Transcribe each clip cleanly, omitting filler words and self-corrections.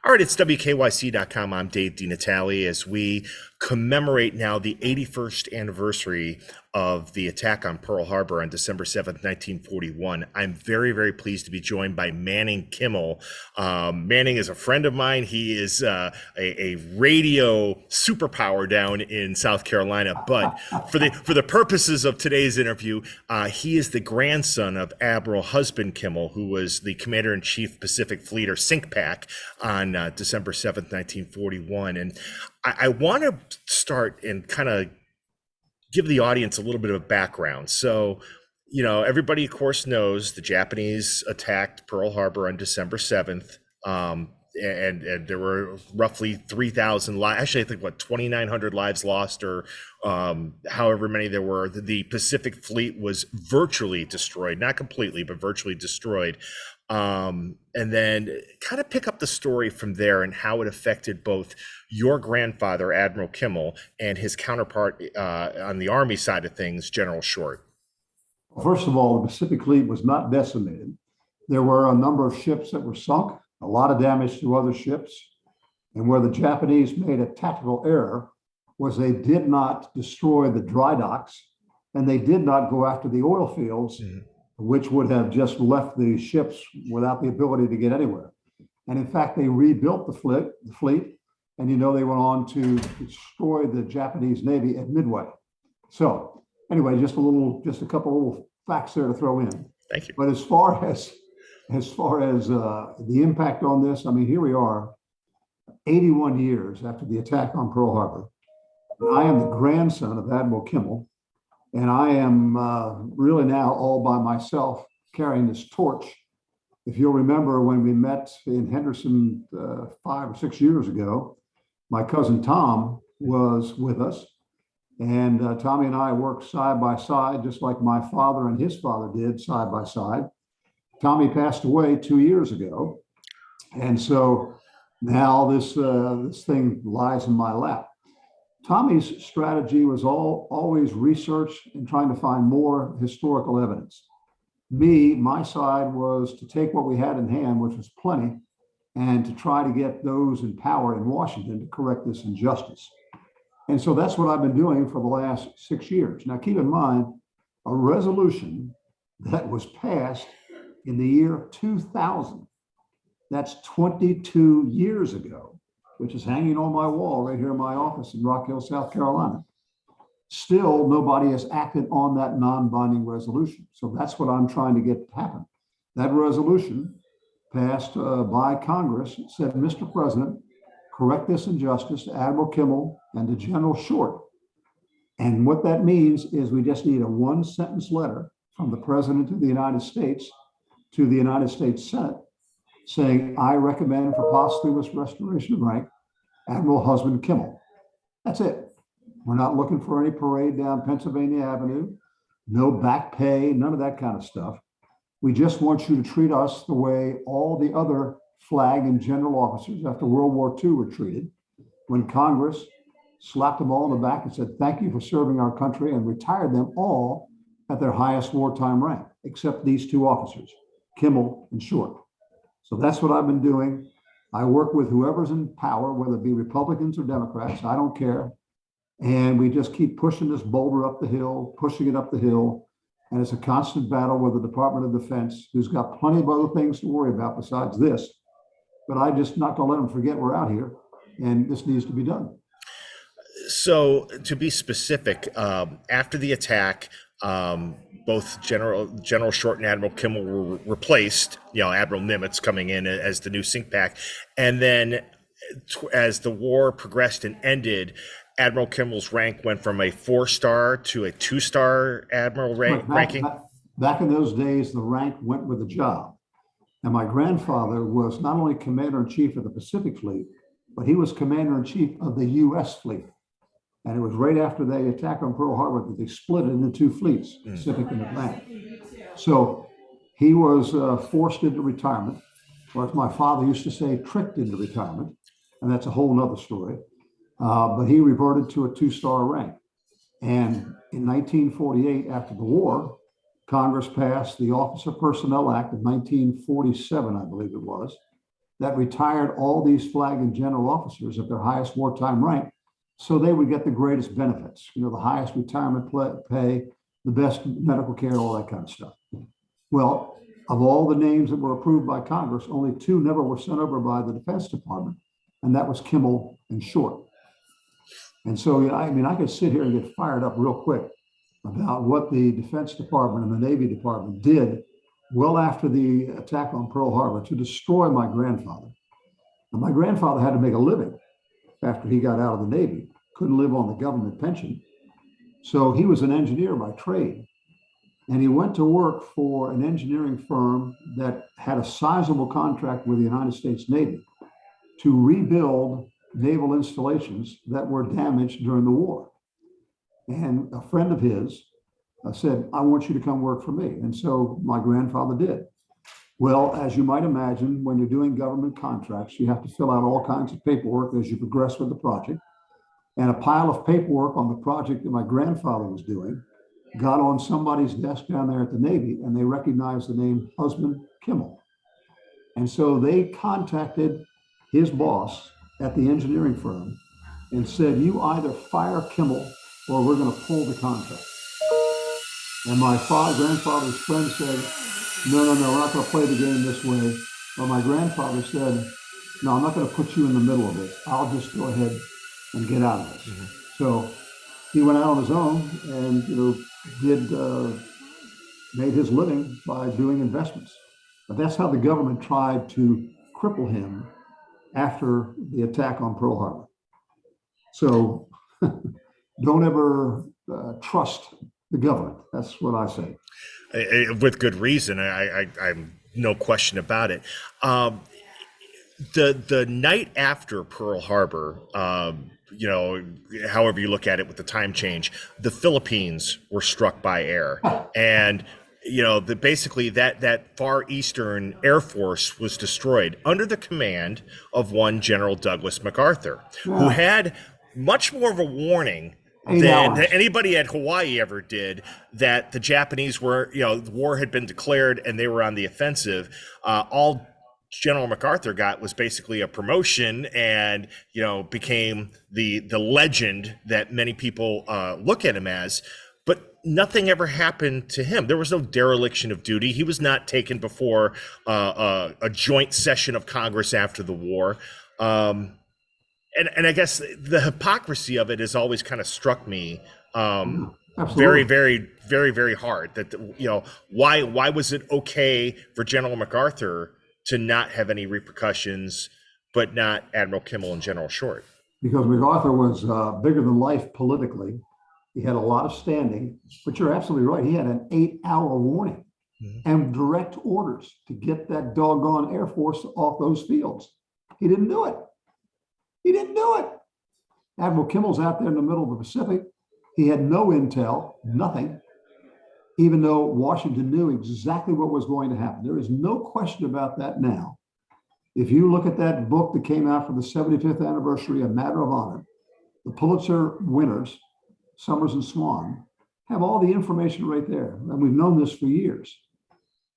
All right, it's WKYC.com. I'm Dave DeNatale as we commemorate now the 81st anniversary of the attack on Pearl Harbor on December 7th, 1941. I'm very, very pleased to be joined by Manning Kimmel. Manning is a friend of mine. He is a radio superpower down in South Carolina. But for the purposes of today's interview, he is the grandson of Admiral Husband Kimmel, who was the Commander-in-Chief Pacific Fleet, or SINCPAC, on December 7th, 1941. And I want to start and kind of give the audience a little bit of a background. So, everybody, of course, knows the Japanese attacked Pearl Harbor on December 7th. And there were roughly 3,000 lives. Actually, I think 2,900 lives lost, or however many there were. The Pacific Fleet was virtually destroyed, not completely, but virtually destroyed. And then kind of pick up the story from there and how it affected both your grandfather, Admiral Kimmel, and his counterpart on the Army side of things, General Short. First of all, the Pacific Fleet was not decimated. There were a number of ships that were sunk, a lot of damage to other ships. And where the Japanese made a tactical error was they did not destroy the dry docks, and they did not go after the oil fields, which would have just left the ships without the ability to get anywhere. And in fact, they rebuilt the fleet, and they went on to destroy the Japanese Navy at Midway. So anyway, just a couple of little facts there to throw in. Thank you. But as far as the impact on this, here we are, 81 years after the attack on Pearl Harbor. I am the grandson of Admiral Kimmel, and I am really now all by myself carrying this torch. If you'll remember, when we met in Henderson 5 or 6 years ago, my cousin Tom was with us. And Tommy and I worked side by side, just like my father and his father did side by side. Tommy passed away 2 years ago. And so now this thing lies in my lap. Tommy's strategy was always research and trying to find more historical evidence. My side was to take what we had in hand, which was plenty, and to try to get those in power in Washington to correct this injustice. And so that's what I've been doing for the last 6 years. Now, keep in mind, a resolution that was passed in the year 2000, that's 22 years ago, which is hanging on my wall right here in my office in Rock Hill, South Carolina. Still, nobody has acted on that non-binding resolution. So that's what I'm trying to get to happen. That resolution passed by Congress said, Mr. President, correct this injustice to Admiral Kimmel and to General Short. And what that means is we just need a one-sentence letter from the President of the United States to the United States Senate saying, I recommend for posthumous restoration of rank, Admiral Husband Kimmel. That's it. We're not looking for any parade down Pennsylvania Avenue, no back pay, none of that kind of stuff. We just want you to treat us the way all the other flag and general officers after World War II were treated, when Congress slapped them all on the back and said, thank you for serving our country, and retired them all at their highest wartime rank, except these two officers, Kimmel and Short. So that's what I've been doing. I work with whoever's in power, whether it be Republicans or Democrats, I don't care. And we just keep pushing this boulder up the hill, pushing it up the hill. And it's a constant battle with the Department of Defense, who's got plenty of other things to worry about besides this. But I'm just not going to let them forget we're out here, and this needs to be done. So, to be specific, after the attack, both General Short and Admiral Kimmel were replaced. Admiral Nimitz coming in as the new SINCPAC, and then as the war progressed and ended, Admiral Kimmel's rank went from a 4-star to a 2-star admiral ranking. Back in those days, the rank went with the job. And my grandfather was not only Commander-in-Chief of the Pacific Fleet, but he was Commander-in-Chief of the U.S. Fleet. And it was right after the attack on Pearl Harbor that they split it into two fleets, Pacific and Atlantic. So he was forced into retirement, or as my father used to say, tricked into retirement. And that's a whole nother story. But he reverted to a 2-star rank. And in 1948, after the war, Congress passed the Officer Personnel Act of 1947, I believe it was. that retired all these flag and general officers at their highest wartime rank so they would get the greatest benefits, the highest retirement pay, the best medical care, all that kind of stuff. Well, of all the names that were approved by Congress, only two never were sent over by the Defense Department, and that was Kimmel and Short. And so, I could sit here and get fired up real quick about what the Defense Department and the Navy Department did well after the attack on Pearl Harbor to destroy my grandfather. And my grandfather had to make a living after he got out of the Navy, couldn't live on the government pension. So he was an engineer by trade. And he went to work for an engineering firm that had a sizable contract with the United States Navy to rebuild naval installations that were damaged during the war. And a friend of his said, I want you to come work for me. And so my grandfather did. Well, as you might imagine, when you're doing government contracts, you have to fill out all kinds of paperwork as you progress with the project. And a pile of paperwork on the project that my grandfather was doing got on somebody's desk down there at the Navy, and they recognized the name Husband Kimmel. And so they contacted his boss at the engineering firm and said, you either fire Kimmel or we're going to pull the contract. And my grandfather's friend said, no, we're not going to play the game this way. But my grandfather said, no, I'm not going to put you in the middle of this. I'll just go ahead and get out of this. Mm-hmm. So he went out on his own and, made his living by doing investments. But that's how the government tried to cripple him after the attack on Pearl Harbor. So don't ever trust the government. That's what I say. With good reason. I'm no question about it. The night after Pearl Harbor, however you look at it with the time change, the Philippines were struck by air. And, basically that Far Eastern Air Force was destroyed under the command of one General Douglas MacArthur, who had much more of a warning than anybody at Hawaii ever did, that the Japanese were, the war had been declared and they were on the offensive. All General MacArthur got was basically a promotion and, became the legend that many people look at him as. But nothing ever happened to him. There was no dereliction of duty. He was not taken before a joint session of Congress after the war. And I guess the hypocrisy of it has always kind of struck me very, very, very, very hard. That, why was it okay for General MacArthur to not have any repercussions, but not Admiral Kimmel and General Short? Because MacArthur was bigger than life politically. He had a lot of standing, but you're absolutely right. He had an 8-hour warning and direct orders to get that doggone Air Force off those fields. He didn't do it. Admiral Kimmel's out there in the middle of the Pacific. He had no intel, nothing, even though Washington knew exactly what was going to happen. There is no question about that now. If you look at that book that came out for the 75th anniversary, A Matter of Honor, the Pulitzer winners, Summers and Swan, have all the information right there. And we've known this for years.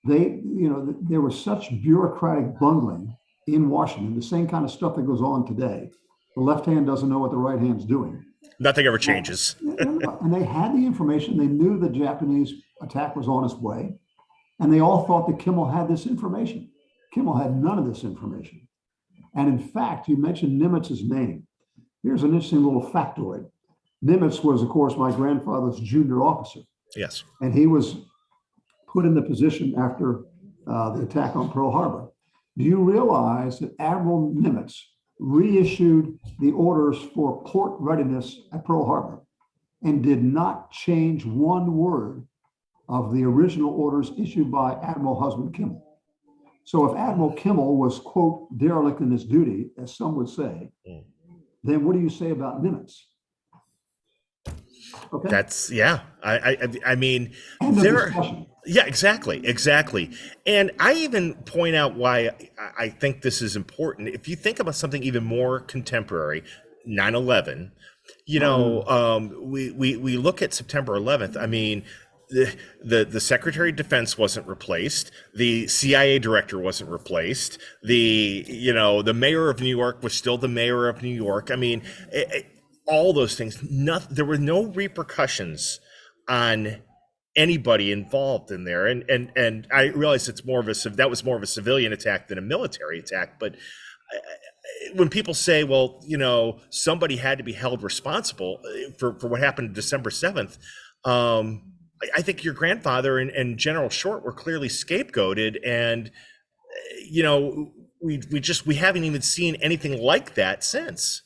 There was such bureaucratic bungling in Washington, the same kind of stuff that goes on today. The left hand doesn't know what the right hand's doing. Nothing ever changes. And they had the information. They knew the Japanese attack was on its way. And they all thought that Kimmel had this information. Kimmel had none of this information. And in fact, you mentioned Nimitz's name. Here's an interesting little factoid. Nimitz was, of course, my grandfather's junior officer. Yes. And he was put in the position after the attack on Pearl Harbor. Do you realize that Admiral Nimitz reissued the orders for port readiness at Pearl Harbor and did not change one word of the original orders issued by Admiral Husband Kimmel? So if Admiral Kimmel was, quote, derelict in his duty, as some would say, then what do you say about Nimitz? Okay. That's, yeah. I mean, discussion. Yeah, exactly. And I even point out why I think this is important. If you think about something even more contemporary, 9/11, we look at September 11th. I mean, the Secretary of Defense wasn't replaced. The CIA director wasn't replaced. The mayor of New York was still the mayor of New York. I mean, all those things. There were no repercussions on anybody involved in there. And I realize that was more of a civilian attack than a military attack. But when people say, well, somebody had to be held responsible for what happened December 7th, I think your grandfather and General Short were clearly scapegoated, and we haven't even seen anything like that since.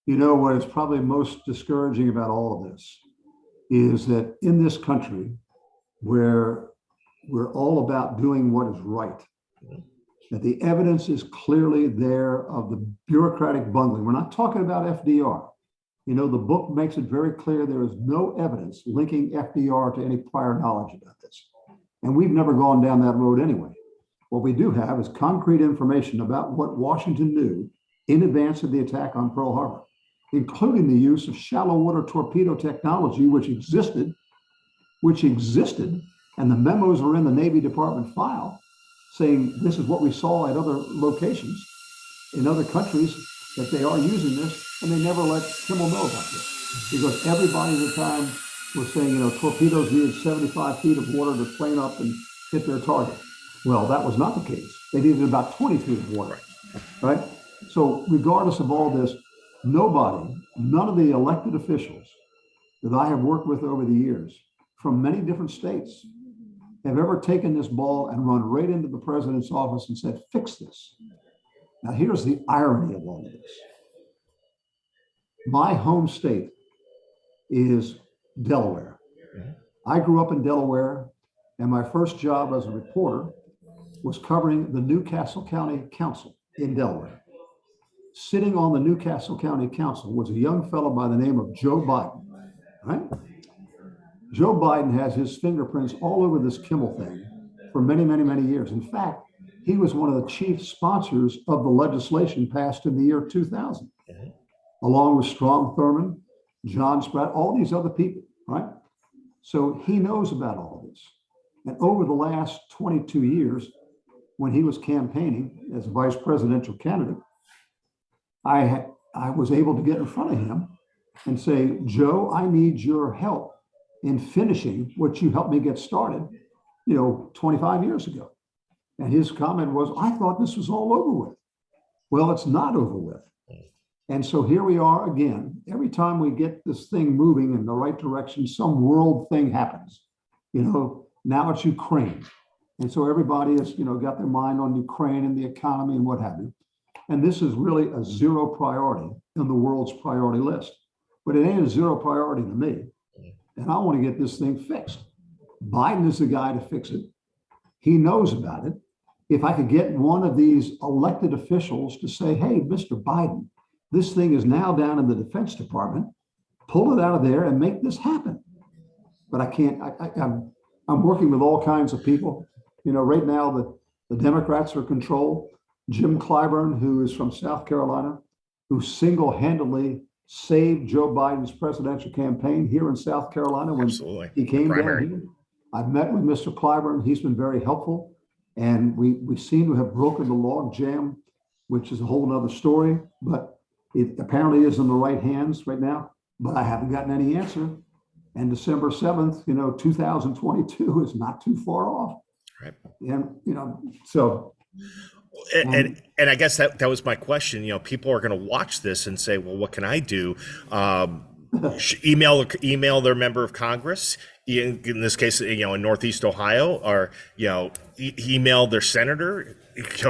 What is probably most discouraging about all of this is that in this country, where we're all about doing what is right, that the evidence is clearly there of the bureaucratic bungling. We're not talking about FDR. The book makes it very clear there is no evidence linking FDR to any prior knowledge about this. And we've never gone down that road anyway. What we do have is concrete information about what Washington knew in advance of the attack on Pearl Harbor, including the use of shallow water torpedo technology, which existed, and the memos are in the Navy Department file saying this is what we saw at other locations in other countries, that they are using this, and they never let Kimmel know about this, because everybody at the time was saying, torpedoes needed 75 feet of water to plane up and hit their target. Well, that was not the case. They needed about 20 feet of water, right? So regardless of all this, none of the elected officials that I have worked with over the years from many different states have ever taken this ball and run right into the president's office and said, fix this. Now, here's the irony of all of this. My home state is Delaware. I grew up in Delaware, and my first job as a reporter was covering the Newcastle County Council in Delaware. Sitting on the Newcastle County Council was a young fellow by the name of Joe Biden, right? Joe Biden has his fingerprints all over this Kimmel thing for many, many, many years. In fact, he was one of the chief sponsors of the legislation passed in the year 2000, along with Strom Thurmond, John Spratt, all these other people, right? So he knows about all of this. And over the last 22 years, when he was campaigning as a vice presidential candidate, I was able to get in front of him and say, Joe, I need your help in finishing what you helped me get started, 25 years ago. And his comment was, I thought this was all over with. Well, it's not over with. And so here we are again. Every time we get this thing moving in the right direction, some world thing happens. Now it's Ukraine. And so everybody has, got their mind on Ukraine and the economy and what have you. And this is really a zero priority on the world's priority list. But it ain't a zero priority to me. And I want to get this thing fixed. Biden is the guy to fix it. He knows about it. If I could get one of these elected officials to say, hey, Mr. Biden, this thing is now down in the Defense Department, pull it out of there and make this happen. But I can't, I'm working with all kinds of people. Right now, the Democrats are controlled. Jim Clyburn, who is from South Carolina, who single-handedly saved Joe Biden's presidential campaign here in South Carolina when he came down here. I've met with Mr. Clyburn. He's been very helpful. And we seem to have broken the log jam, which is a whole nother story, but it apparently is in the right hands right now, but I haven't gotten any answer. And December 7th, 2022 is not too far off. Right. And, so. And I guess that was my question. People are going to watch this and say, well, what can I do? Email their member of Congress, in this case, in Northeast Ohio, or, email their senator,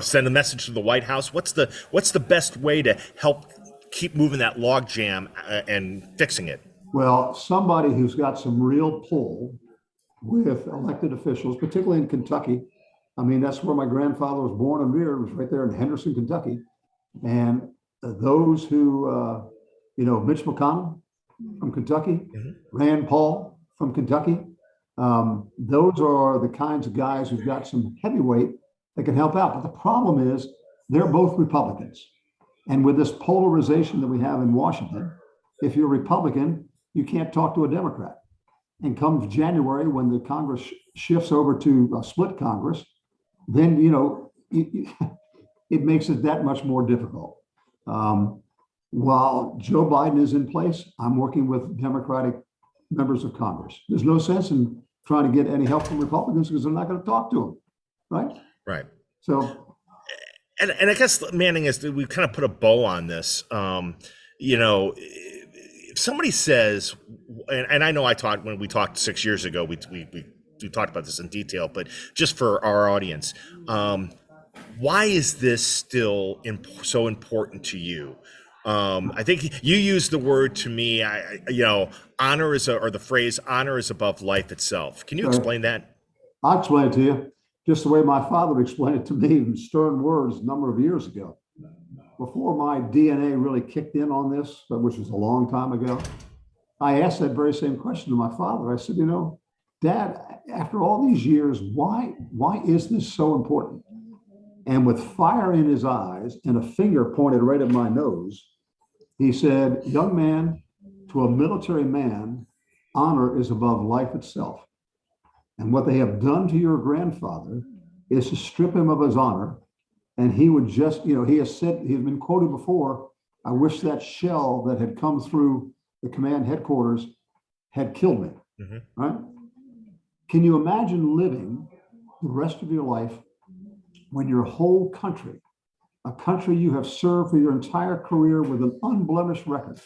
send a message to the White House. What's the best way to help keep moving that log jam and fixing it? Well, somebody who's got some real pull with elected officials, particularly in Kentucky. I mean, that's where my grandfather was born and reared, was right there in Henderson, Kentucky. And those who, Mitch McConnell from Kentucky, Rand Paul from Kentucky, those are the kinds of guys who've got some heavyweight that can help out. But the problem is they're both Republicans. And with this polarization that we have in Washington, if you're a Republican, you can't talk to a Democrat. And comes January, when the Congress shifts over to a split Congress, then, it makes it that much more difficult. While Joe Biden is in place, I'm working with Democratic members of Congress. There's no sense in trying to get any help from Republicans because they're not going to talk to them, right? Right. So, and I guess, Manning, is that we kind of put a bow on this. If somebody says, and I know when we talked 6 years ago, we talked about this in detail, but just for our audience, why is this still so important to you? I think you used the word to me, honor or the phrase honor is above life itself. Can you explain that? I'll explain it to you just the way my father explained it to me in stern words a number of years ago. Before my DNA really kicked in on this, which was a long time ago, I asked that very same question to my father. I said, Dad, after all these years, why is this so important? And with fire in his eyes and a finger pointed right at my nose, he said, young man, to a military man, honor is above life itself. And what they have done to your grandfather is to strip him of his honor. And he would just, he has said, he's been quoted before, I wish that shell that had come through the command headquarters had killed me. Mm-hmm. Right? Can you imagine living the rest of your life when your whole country, a country you have served for your entire career with an unblemished record,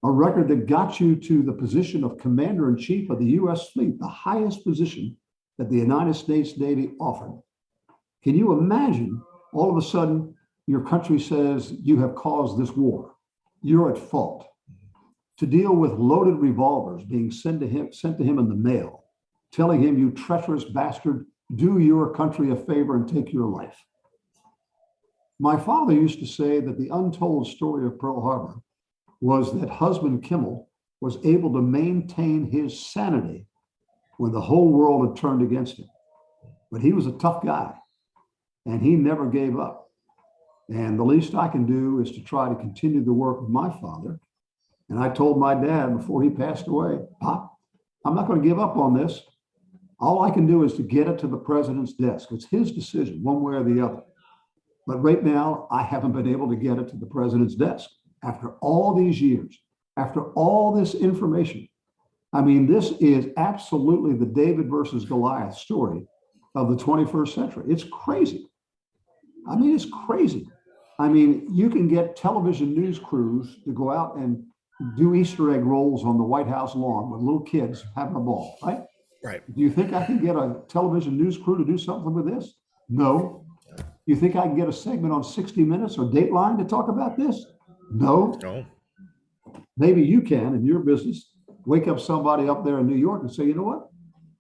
a record that got you to the position of Commander-in-Chief of the U.S. fleet, the highest position that the United States Navy offered? Can you imagine all of a sudden your country says you have caused this war? You're at fault. To deal with loaded revolvers being sent to him in the mail, telling him, you treacherous bastard, do your country a favor and take your life. My father used to say that the untold story of Pearl Harbor was that Husband Kimmel was able to maintain his sanity when the whole world had turned against him. But he was a tough guy, and he never gave up. And the least I can do is to try to continue the work of my father. And I told my dad before he passed away, Pop, I'm not going to give up on this. All I can do is to get it to the president's desk. It's his decision, one way or the other. But right now, I haven't been able to get it to the president's desk. After all these years, after all this information, I mean, this is absolutely the David versus Goliath story of the 21st century. It's crazy. I mean, it's crazy. I mean, you can get television news crews to go out and do Easter egg rolls on the White House lawn with little kids having a ball, right? Right. Do you think I can get a television news crew to do something with this? No. You think I can get a segment on 60 Minutes or Dateline to talk about this? No. No. Maybe you can in your business wake up somebody up there in New York and say, you know what?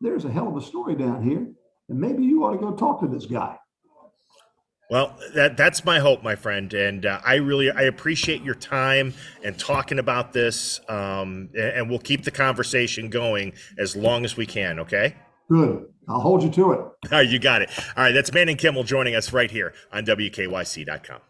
There's a hell of a story down here, and maybe you ought to go talk to this guy. Well, that's my hope, my friend, and I appreciate your time and talking about this, and we'll keep the conversation going as long as we can, okay? Good. I'll hold you to it. All right, you got it. All right, that's Manning Kimmel joining us right here on WKYC.com.